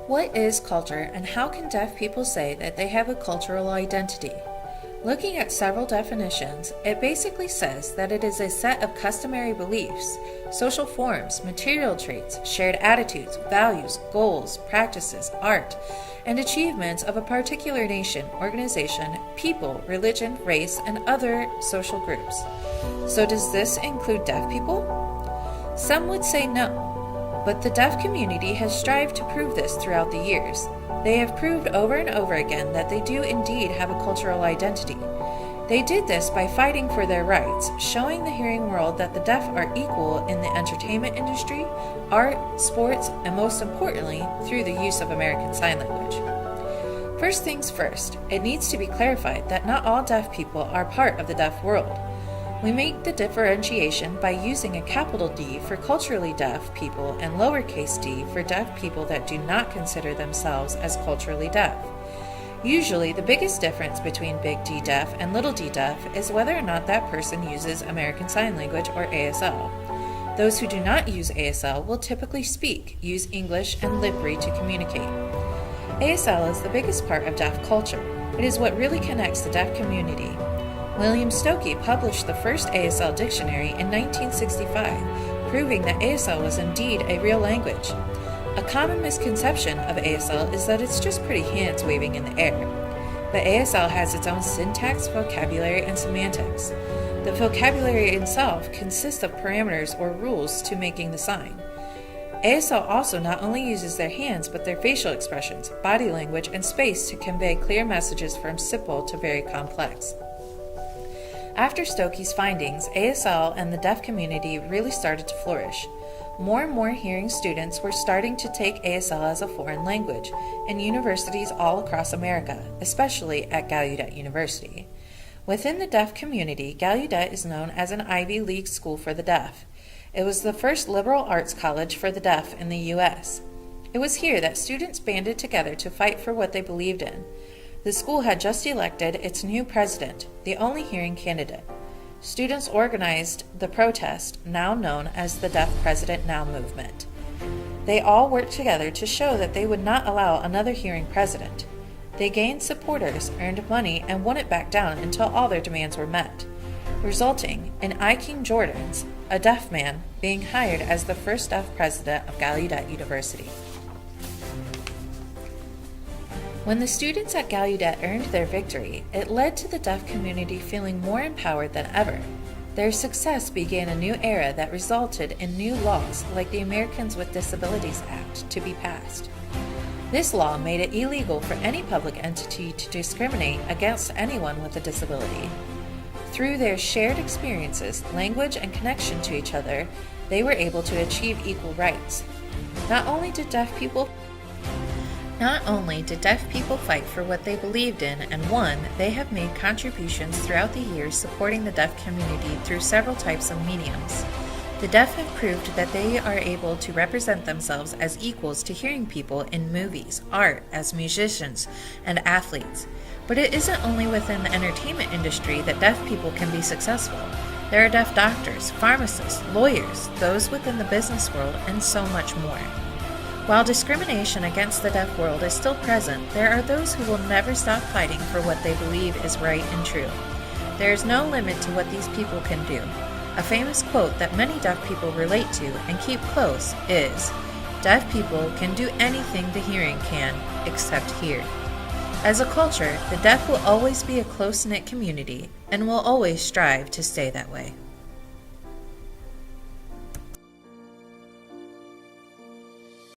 What is culture, and how can deaf people say that they have a cultural identity? Looking at several definitions, it basically says that it is a set of customary beliefs, social forms, material traits, shared attitudes, values, goals, practices, art, and achievements of a particular nation, organization, people, religion, race, and other social groups. So does this include deaf people? Some would say no. But the deaf community has strived to prove this throughout the years. They have proved over and over again that they do indeed have a cultural identity. They did this by fighting for their rights, showing the hearing world that the deaf are equal in the entertainment industry, art, sports, and most importantly, through the use of American Sign Language. First things first, it needs to be clarified that not all deaf people are part of the deaf world. We make the differentiation by using a capital D for culturally deaf people and lowercase d for deaf people that do not consider themselves as culturally deaf. Usually, the biggest difference between big D deaf and little d deaf is whether or not that person uses American Sign Language or ASL. Those who do not use ASL will typically use English and lip read to communicate. ASL is the biggest part of deaf culture. It is what really connects the deaf community. William Stokoe published the first ASL dictionary in 1965, proving that ASL was indeed a real language. A common misconception of ASL is that it's just pretty hands waving in the air. But ASL has its own syntax, vocabulary, and semantics. The vocabulary itself consists of parameters or rules to making the sign. ASL also not only uses their hands but their facial expressions, body language, and space to convey clear messages from simple to very complex. After Stokoe's findings, ASL and the deaf community really started to flourish. More and more hearing students were starting to take ASL as a foreign language in universities all across America, especially at Gallaudet University. Within the deaf community, Gallaudet is known as an Ivy League school for the deaf. It was the first liberal arts college for the deaf in the U.S. It was here that students banded together to fight for what they believed in. The school had just elected its new president, the only hearing candidate. Students organized the protest, now known as the Deaf President Now movement. They all worked together to show that they would not allow another hearing president. They gained supporters, earned money, and wouldn't back down until all their demands were met, resulting in I. King Jordans, a deaf man, being hired as the first deaf president of Gallaudet University. When the students at Gallaudet earned their victory, it led to the deaf community feeling more empowered than ever. Their success began a new era that resulted in new laws like the Americans with Disabilities Act to be passed. This law made it illegal for any public entity to discriminate against anyone with a disability. Through their shared experiences, language, and connection to each other, they were able to achieve equal rights. Not only did deaf people fight for what they believed in and won, they have made contributions throughout the years supporting the deaf community through several types of mediums. The deaf have proved that they are able to represent themselves as equals to hearing people in movies, art, as musicians, and athletes. But it isn't only within the entertainment industry that deaf people can be successful. There are deaf doctors, pharmacists, lawyers, those within the business world, and so much more. While discrimination against the deaf world is still present, there are those who will never stop fighting for what they believe is right and true. There is no limit to what these people can do. A famous quote that many deaf people relate to and keep close is, "Deaf people can do anything the hearing can, except hear." As a culture, the deaf will always be a close-knit community and will always strive to stay that way.